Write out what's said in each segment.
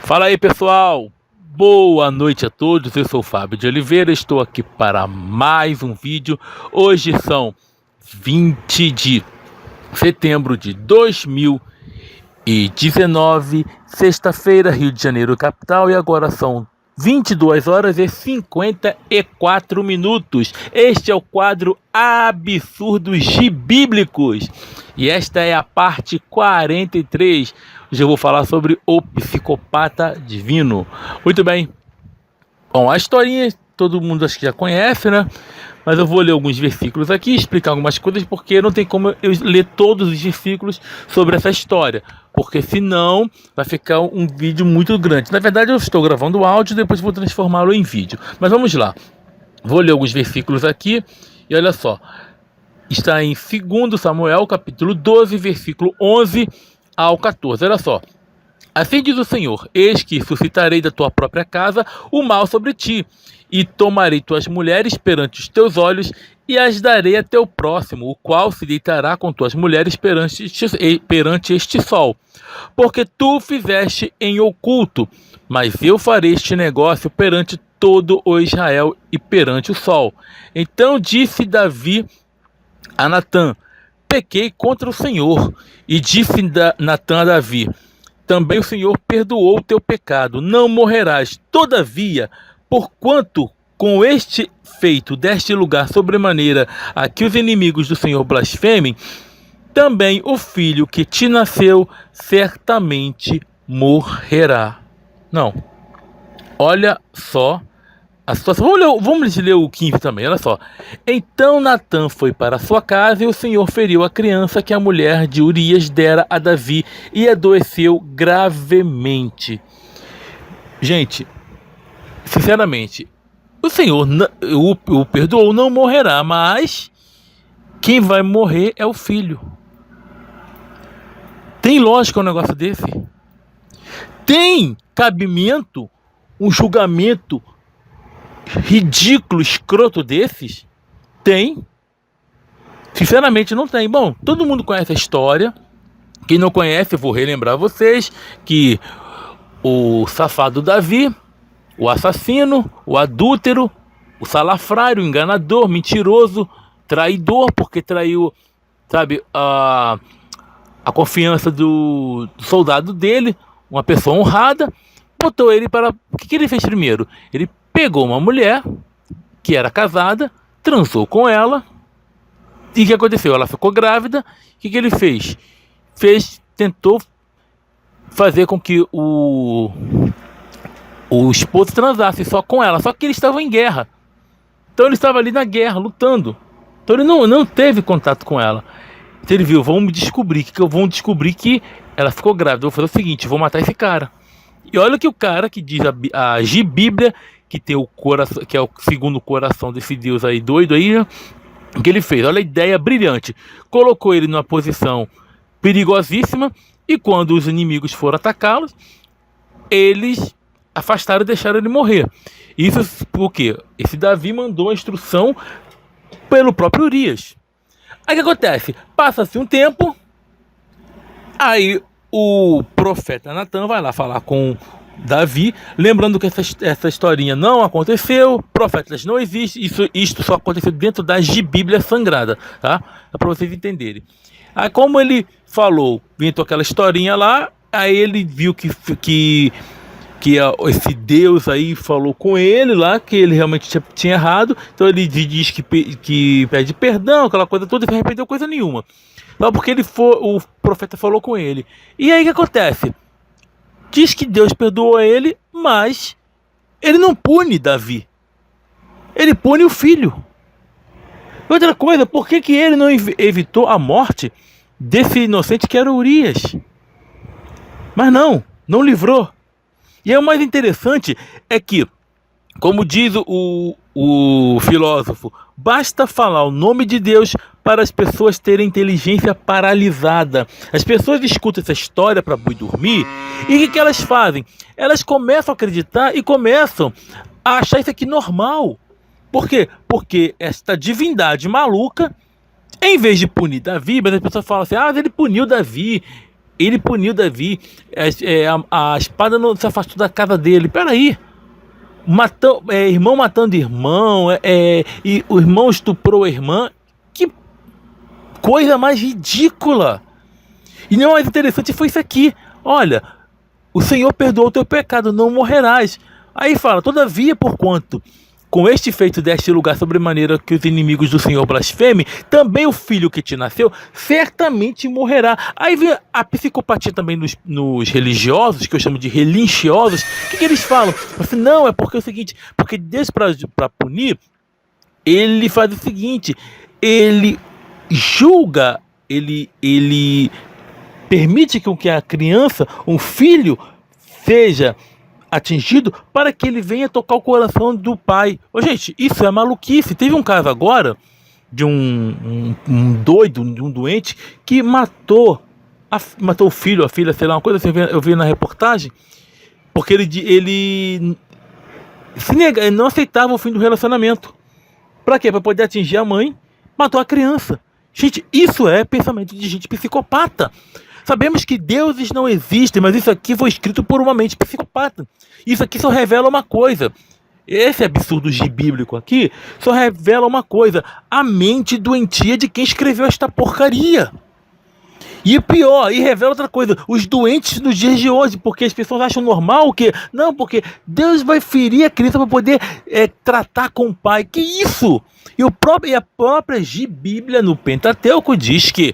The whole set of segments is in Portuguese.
Fala aí, pessoal, boa noite a todos. Eu sou o Fábio de Oliveira, estou aqui para mais um vídeo. Hoje são 20 de setembro de 2019, sexta-feira, Rio de Janeiro, capital, e agora são 22 horas e 54 minutos. Este é o quadro Absurdos Gibíblicos e esta é a parte 43. Hoje eu vou falar sobre o psicopata divino. Muito bem. Bom, a historinha todo mundo acho que já conhece, né? Mas eu vou ler alguns versículos aqui, explicar algumas coisas, porque não tem como eu ler todos os versículos sobre essa história, porque senão vai ficar um vídeo muito grande. Na verdade, eu estou gravando o áudio e depois vou transformá-lo em vídeo. Mas vamos lá. Vou ler alguns versículos aqui e olha só. Está em 2 Samuel, capítulo 12, versículo 11 ao 14. Olha só. Assim diz o Senhor: eis que suscitarei da tua própria casa o mal sobre ti, e tomarei tuas mulheres perante os teus olhos, e as darei a teu próximo, o qual se deitará com tuas mulheres perante este sol. Porque tu fizeste em oculto, mas eu farei este negócio perante todo o Israel e perante o sol. Então disse Davi a Natã: pequei contra o Senhor. E disse Natã a Davi: também o Senhor perdoou o teu pecado, não morrerás. Todavia, porquanto com este feito deste lugar sobremaneira a que os inimigos do Senhor blasfemem, também o filho que te nasceu certamente morrerá. Não. Olha só a situação. Vamos ler o 15 também, olha só. Então Natã foi para sua casa e o Senhor feriu a criança que a mulher de Urias dera a Davi e adoeceu gravemente. Gente, sinceramente, o Senhor o perdoou, não morrerá, mas quem vai morrer é o filho. Tem lógica um negócio desse? Tem cabimento um julgamento ridículo, escroto desses? Tem. Sinceramente não tem. Bom, todo mundo conhece a história. Quem não conhece, eu vou relembrar vocês que o safado Davi, o assassino, o adúltero, o salafrário, o enganador, mentiroso, traidor, porque traiu, sabe, a confiança do soldado dele, uma pessoa honrada, botou ele para... O que ele fez primeiro? Ele pegou uma mulher que era casada, transou com ela, e o que aconteceu? Ela ficou grávida. O que ele fez? Tentou fazer com que o esposo transasse só com ela, só que ele estava em guerra. Então ele estava ali na guerra, lutando. Então ele não teve contato com ela. Então ele viu, vamos descobrir que ela ficou grávida. Eu vou fazer o seguinte, vou matar esse cara. E olha que o cara que diz a Bíblia, que tem o coração, que é o segundo coração desse Deus aí doido aí, o que ele fez? Olha a ideia brilhante. Colocou ele numa posição perigosíssima e quando os inimigos foram atacá-los, eles afastaram e deixaram ele morrer. Isso porque esse Davi mandou a instrução pelo próprio Urias. Aí o que acontece? Passa-se um tempo, aí o profeta Natã vai lá falar com Davi, lembrando que essa historinha não aconteceu, profetas não existem, isto só aconteceu dentro da Bíblia sagrada, tá? É para vocês entenderem. Aí como ele falou, inventou aquela historinha lá, aí ele viu que esse Deus aí falou com ele lá, que ele realmente tinha errado, então ele diz que pede perdão, aquela coisa toda, e não arrependeu coisa nenhuma. Não, porque o profeta falou com ele. E aí o que acontece? Diz que Deus perdoou ele, mas ele não pune Davi. Ele pune o filho. Outra coisa, por que ele não evitou a morte desse inocente que era Urias? Mas não livrou. E aí o mais interessante é que, como diz o filósofo, basta falar o nome de Deus para as pessoas terem inteligência paralisada. As pessoas escutam essa história para dormir e o que elas fazem? Elas começam a acreditar e começam a achar isso aqui normal. Por quê? Porque esta divindade maluca, em vez de punir Davi, mas as pessoas falam assim, ele puniu Davi. ele puniu Davi, a espada não se afastou da casa dele. Peraí, irmão matando irmão, e o irmão estuprou a irmã. Que coisa mais ridícula! E não mais interessante foi isso aqui. Olha, o Senhor perdoou o teu pecado, não morrerás. Aí fala, todavia, porquanto com este feito deste lugar sobremaneira que os inimigos do Senhor blasfemem, também o filho que te nasceu certamente morrerá. Aí vem a psicopatia também nos religiosos, que eu chamo de religiosos. O que eles falam? Assim, não, é porque é o seguinte, porque Deus, para punir, ele faz o seguinte, ele julga, ele permite que a criança, um filho, seja atingido para que ele venha tocar o coração do pai. Ô, gente, isso é maluquice. Teve um caso agora de um doido, de um doente que matou o filho, a filha, sei lá, uma coisa assim, eu vi na reportagem, porque ele não aceitava o fim do relacionamento. Para quê? Para poder atingir a mãe, matou a criança. Gente, isso é pensamento de gente psicopata. Sabemos que deuses não existem, mas isso aqui foi escrito por uma mente psicopata. Isso aqui só revela uma coisa. Esse absurdo bíblico aqui só revela uma coisa. A mente doentia de quem escreveu esta porcaria. E pior, e revela outra coisa. Os doentes nos dias de hoje, porque as pessoas acham normal que... Não, porque Deus vai ferir a criança para poder tratar com o pai. Que isso? E a própria Bíblia no Pentateuco diz que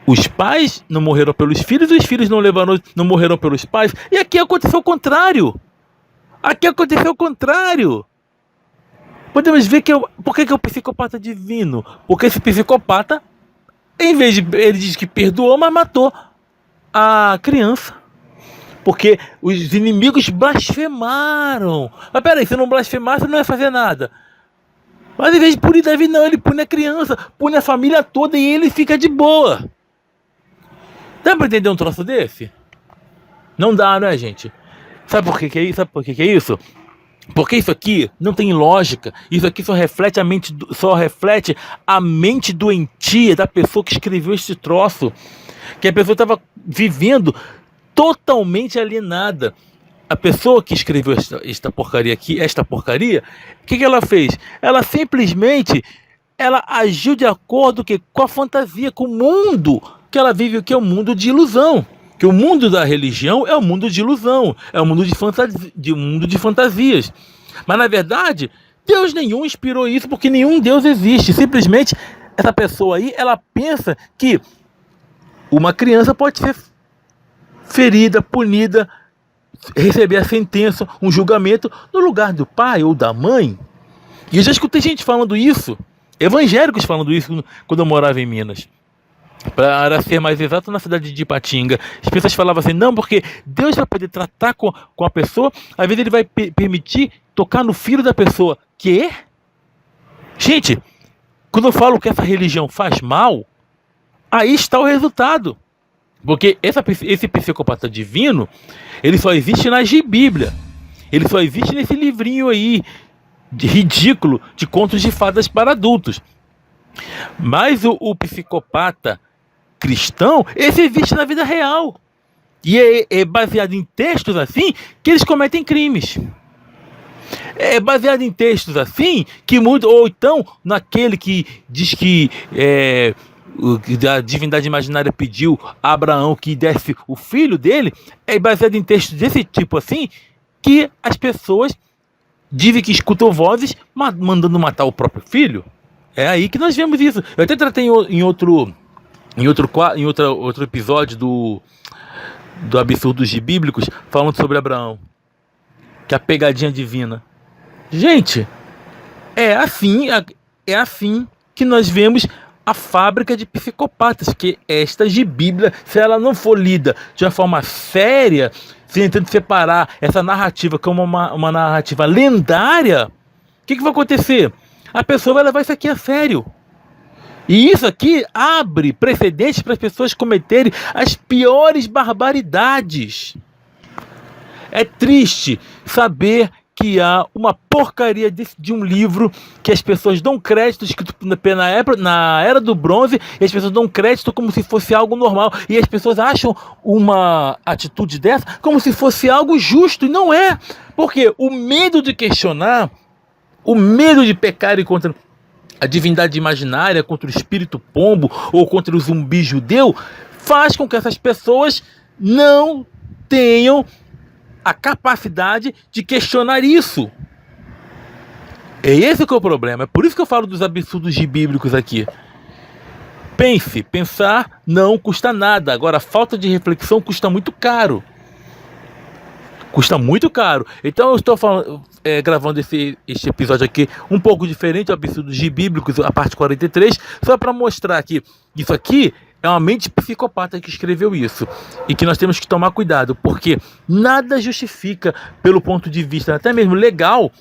os pais não morreram pelos filhos, os filhos não morreram pelos pais. E aqui aconteceu o contrário. Aqui aconteceu o contrário. Podemos ver por que é o psicopata divino? Porque esse psicopata, em vez de... Ele diz que perdoou, mas matou a criança. Porque os inimigos blasfemaram. Mas peraí, se não blasfemar, você não ia fazer nada. Mas em vez de punir Davi, não, ele pune a criança, pune a família toda e ele fica de boa. Dá pra entender um troço desse? Não dá, né, gente? Sabe por que é isso? Sabe por que é isso? Porque isso aqui não tem lógica. Isso aqui só reflete a mente doentia da pessoa que escreveu esse troço. Que a pessoa estava vivendo totalmente alienada. A pessoa que escreveu esta porcaria aqui, o que ela fez? Ela simplesmente agiu de acordo com a fantasia, com o mundo que ela vive, que é o mundo de ilusão. Que o mundo da religião é o mundo de ilusão, é o mundo de fantasias. Mas na verdade, Deus nenhum inspirou isso, porque nenhum Deus existe. Simplesmente essa pessoa aí, ela pensa que uma criança pode ser ferida, punida, receber a sentença, um julgamento no lugar do pai ou da mãe. E eu já escutei gente falando isso, evangélicos falando isso quando eu morava em Minas. Para ser mais exato, na cidade de Ipatinga, as pessoas falavam assim, não, porque Deus vai poder tratar com a pessoa, às vezes ele vai permitir tocar no filho da pessoa. Quê? Gente, quando eu falo que essa religião faz mal, aí está o resultado. Porque esse psicopata divino, ele só existe na Bíblia. Ele só existe nesse livrinho aí, ridículo, de contos de fadas para adultos. Mas o psicopata cristão, esse existe na vida real. E é baseado em textos assim que eles cometem crimes. É baseado em textos assim que mudam, ou então naquele que diz que a divindade imaginária pediu a Abraão que desse o filho dele, é baseado em textos desse tipo assim que as pessoas dizem que escutam vozes mandando matar o próprio filho. É aí que nós vemos isso. Eu até tratei em outro episódio do Absurdos Bíblicos, falando sobre Abraão, que é a pegadinha divina. Gente, é assim que nós vemos a fábrica de psicopatas, que esta Bíblia, se ela não for lida de uma forma séria, tentando separar essa narrativa como uma narrativa lendária, o que vai acontecer? A pessoa vai levar isso aqui a sério. E isso aqui abre precedentes para as pessoas cometerem as piores barbaridades. É triste saber que há uma porcaria de um livro que as pessoas dão crédito, escrito na era do bronze, e as pessoas dão crédito como se fosse algo normal, e as pessoas acham uma atitude dessa como se fosse algo justo, e não é, porque o medo de questionar, o medo de pecar contra a divindade imaginária, contra o espírito pombo ou contra o zumbi judeu, faz com que essas pessoas não tenham a capacidade de questionar isso. É esse que é o problema. É por isso que eu falo dos absurdos bíblicos aqui. Pensar não custa nada. Agora, a falta de reflexão custa muito caro. Custa muito caro. Então eu estou gravando este episódio aqui um pouco diferente, absurdos bíblicos, a parte 43, só para mostrar que isso aqui é uma mente psicopata que escreveu isso. E que nós temos que tomar cuidado, porque nada justifica, pelo ponto de vista até mesmo legal,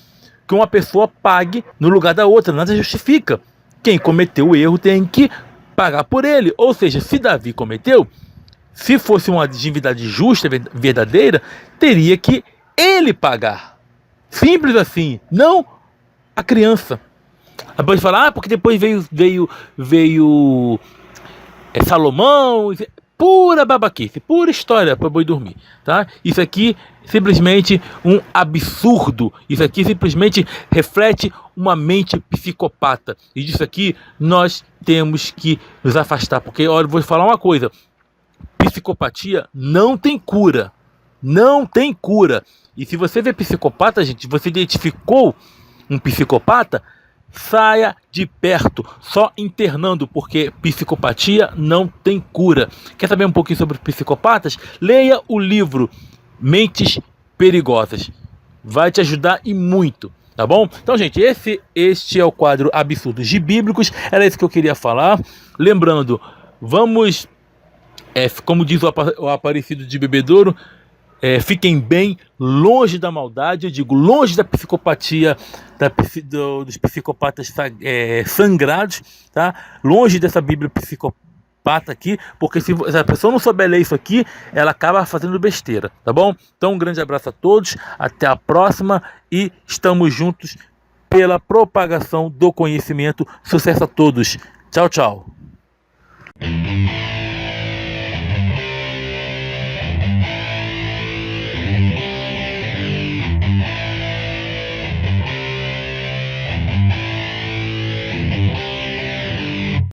que uma pessoa pague no lugar da outra. Nada justifica. Quem cometeu o erro tem que pagar por ele. Ou seja, se Davi cometeu, se fosse uma divindade justa, verdadeira, teria que ele pagar. Simples assim. Não a criança. Depois falar, porque depois veio Salomão, pura babaquice, pura história para boi dormir, tá? Isso aqui simplesmente um absurdo. Isso aqui simplesmente reflete uma mente psicopata. E disso aqui nós temos que nos afastar, porque olha, eu vou falar uma coisa: psicopatia não tem cura. Não tem cura. E se você vê psicopata, gente, você identificou um psicopata, saia de perto, só internando, porque psicopatia não tem cura. Quer saber um pouquinho sobre psicopatas? Leia o livro Mentes Perigosas. Vai te ajudar e muito, tá bom? Então, gente, este é o quadro Absurdos Bíblicos. Era isso que eu queria falar. Lembrando, vamos, como diz o Aparecido de Bebedouro, fiquem bem longe da maldade, eu digo, longe da psicopatia, dos psicopatas sangrados, tá? Longe dessa Bíblia psicopata aqui, porque se a pessoa não souber ler isso aqui, ela acaba fazendo besteira, tá bom? Então um grande abraço a todos, até a próxima e estamos juntos pela propagação do conhecimento. Sucesso a todos, tchau, tchau.